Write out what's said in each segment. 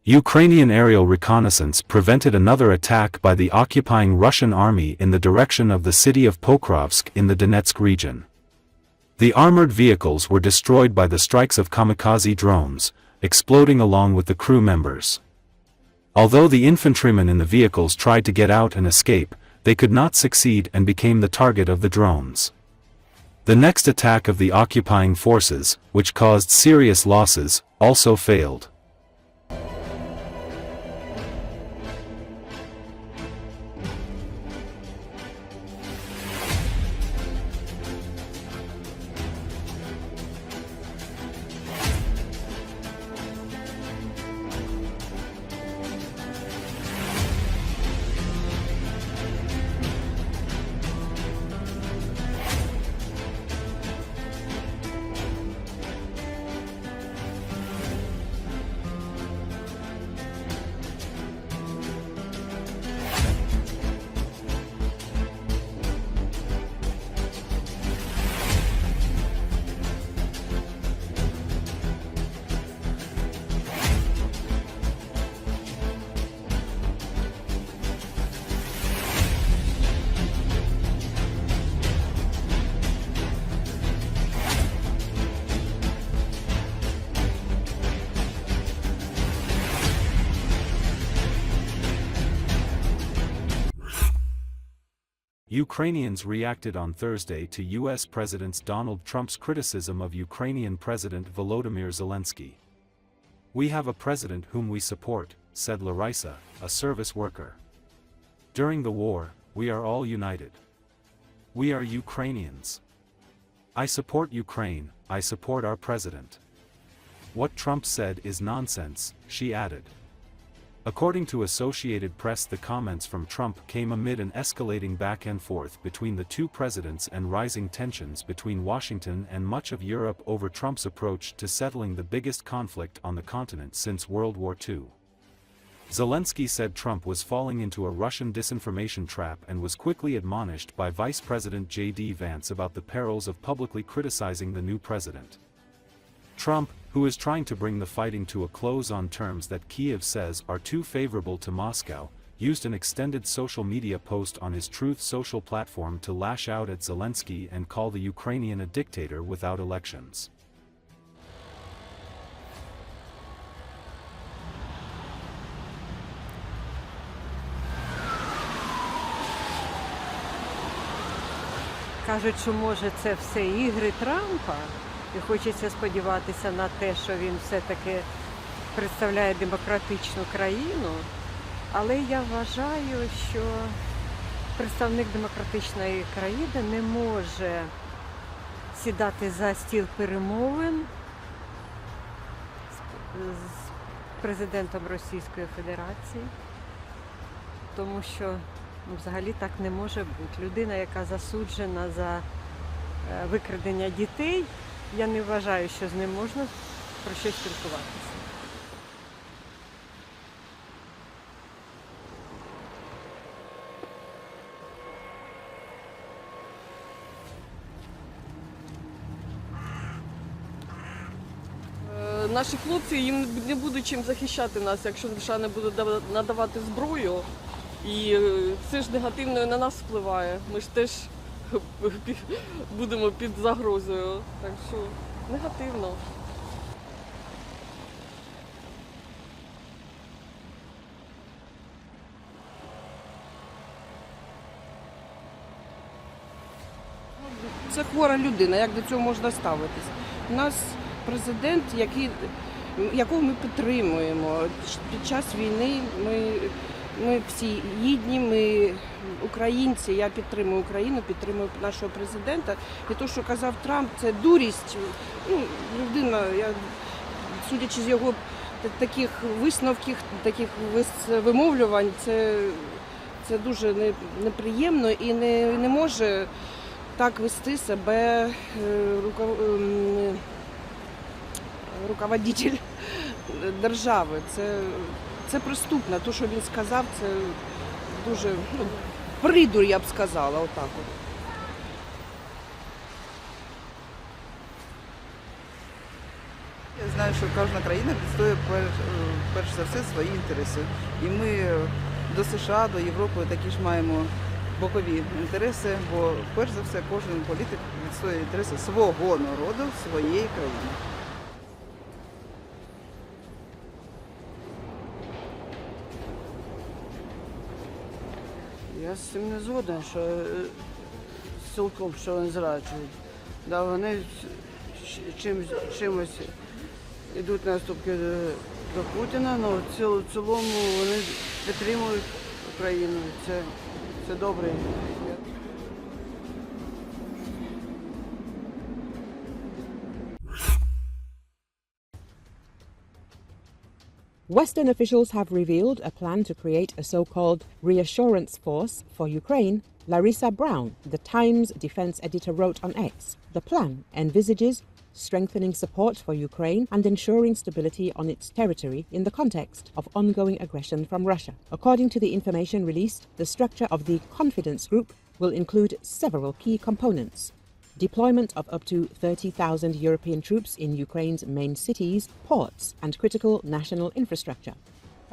Ukrainian aerial reconnaissance prevented another attack by the occupying Russian army in the direction of the city of Pokrovsk in the Donetsk region. The armored vehicles were destroyed by the strikes of kamikaze drones, exploding along with the crew members. Although the infantrymen in the vehicles tried to get out and escape, they could not succeed and became the target of the drones. The next attack of the occupying forces, which caused serious losses, also failed. Ukrainians reacted on Thursday to U.S. President Donald Trump's criticism of Ukrainian President Volodymyr Zelensky. "We have a president whom we support," said Larissa, a service worker. "During the war, we are all united. We are Ukrainians. I support Ukraine, I support our president. What Trump said is nonsense," she added. According to Associated Press, the comments from Trump came amid an escalating back and forth between the two presidents and rising tensions between Washington and much of Europe over Trump's approach to settling the biggest conflict on the continent since World War II. Zelensky said Trump was falling into a Russian disinformation trap and was quickly admonished by Vice President J.D. Vance about the perils of publicly criticizing the new president. Trump, who is trying to bring the fighting to a close on terms that Kiev says are too favorable to Moscow, used an extended social media post on his Truth Social platform to lash out at Zelensky and call the Ukrainian a dictator without elections. Кажуть, що може це все ігри Трампа. І хочеться сподіватися на те, що він все-таки представляє демократичну країну. Але я вважаю, що представник демократичної країни не може сідати за стіл перемовин з президентом Російської Федерації. Тому що взагалі так не може бути. Людина, яка засуджена за викрадення дітей, я не вважаю, що з ним можна про щось спілкуватися. Наші хлопці, їм не буде чим захищати нас, якщо США не буде надавати зброю. І це ж негативно на нас впливає. Ми ж теж будемо під загрозою, так що негативно. Це хвора людина, як до цього можна ставитись? У нас президент, якого ми підтримуємо. Під час війни ми всі гідні, ми українці, я підтримую Україну, підтримую нашого президента. І те, що казав Трамп, це дурість. Людина, судячи з його таких висновків, таких вимовлювань, це дуже неприємно і не може так вести себе руководитель держави. Це преступно. Те, що він сказав, це дуже придур, я б сказала, отак от. Я знаю, що кожна країна відстоює перш за все свої інтереси. І ми до США, до Європи такі ж маємо бокові інтереси, бо перш за все кожен політик відстоює інтереси свого народу, своєї країни. Я з цим не згоден, що цілком, що вони зраджують. Да, вони чимось йдуть наступки до Путіна, але в цілому вони підтримують Україну. Це добре. Western officials have revealed a plan to create a so-called reassurance force for Ukraine. Larissa Brown, the Times defense editor, wrote on X, "The plan envisages strengthening support for Ukraine and ensuring stability on its territory in the context of ongoing aggression from Russia." According to the information released, the structure of the confidence group will include several key components: deployment of up to 30,000 European troops in Ukraine's main cities, ports, and critical national infrastructure.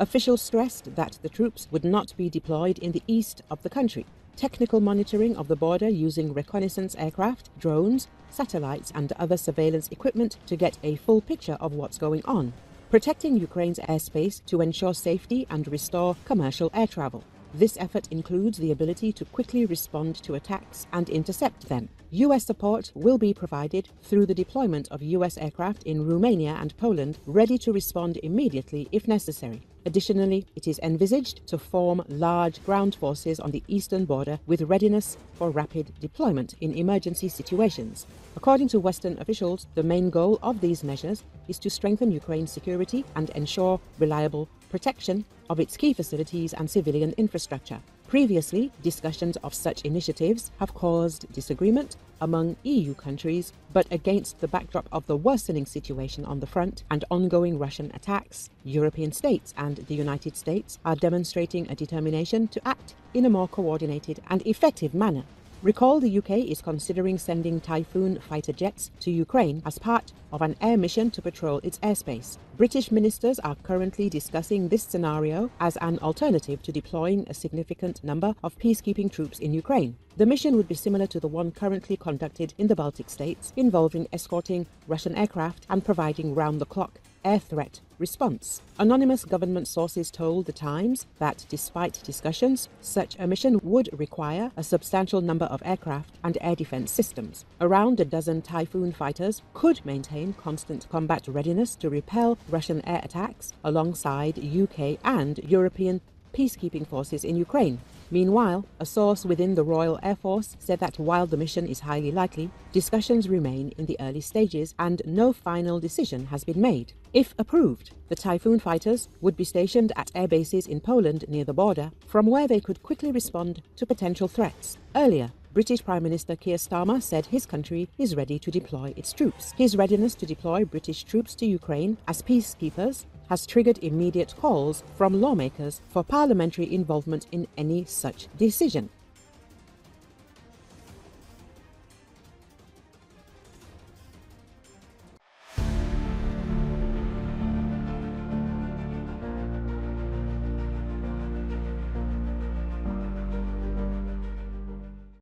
Officials stressed that the troops would not be deployed in the east of the country. Technical monitoring of the border using reconnaissance aircraft, drones, satellites, and other surveillance equipment to get a full picture of what's going on. Protecting Ukraine's airspace to ensure safety and restore commercial air travel. This effort includes the ability to quickly respond to attacks and intercept them. US support will be provided through the deployment of US aircraft in Romania and Poland, ready to respond immediately if necessary. Additionally, it is envisaged to form large ground forces on the eastern border with readiness for rapid deployment in emergency situations. According to Western officials, the main goal of these measures is to strengthen Ukraine's security and ensure reliable protection of its key facilities and civilian infrastructure. Previously, discussions of such initiatives have caused disagreement among EU countries, but against the backdrop of the worsening situation on the front and ongoing Russian attacks, European states and the United States are demonstrating a determination to act in a more coordinated and effective manner. Recall the UK is considering sending Typhoon fighter jets to Ukraine as part of an air mission to patrol its airspace. British ministers are currently discussing this scenario as an alternative to deploying a significant number of peacekeeping troops in Ukraine. The mission would be similar to the one currently conducted in the Baltic states, involving escorting Russian aircraft and providing round-the-clock air threat response. Anonymous government sources told The Times that despite discussions, such a mission would require a substantial number of aircraft and air defense systems. Around a dozen Typhoon fighters could maintain constant combat readiness to repel Russian air attacks alongside UK and European peacekeeping forces in Ukraine. Meanwhile, a source within the Royal Air Force said that while the mission is highly likely, discussions remain in the early stages and no final decision has been made. If approved, the Typhoon fighters would be stationed at air bases in Poland near the border, from where they could quickly respond to potential threats. Earlier, British Prime Minister Keir Starmer said his country is ready to deploy its troops. His readiness to deploy British troops to Ukraine as peacekeepers has triggered immediate calls from lawmakers for parliamentary involvement in any such decision.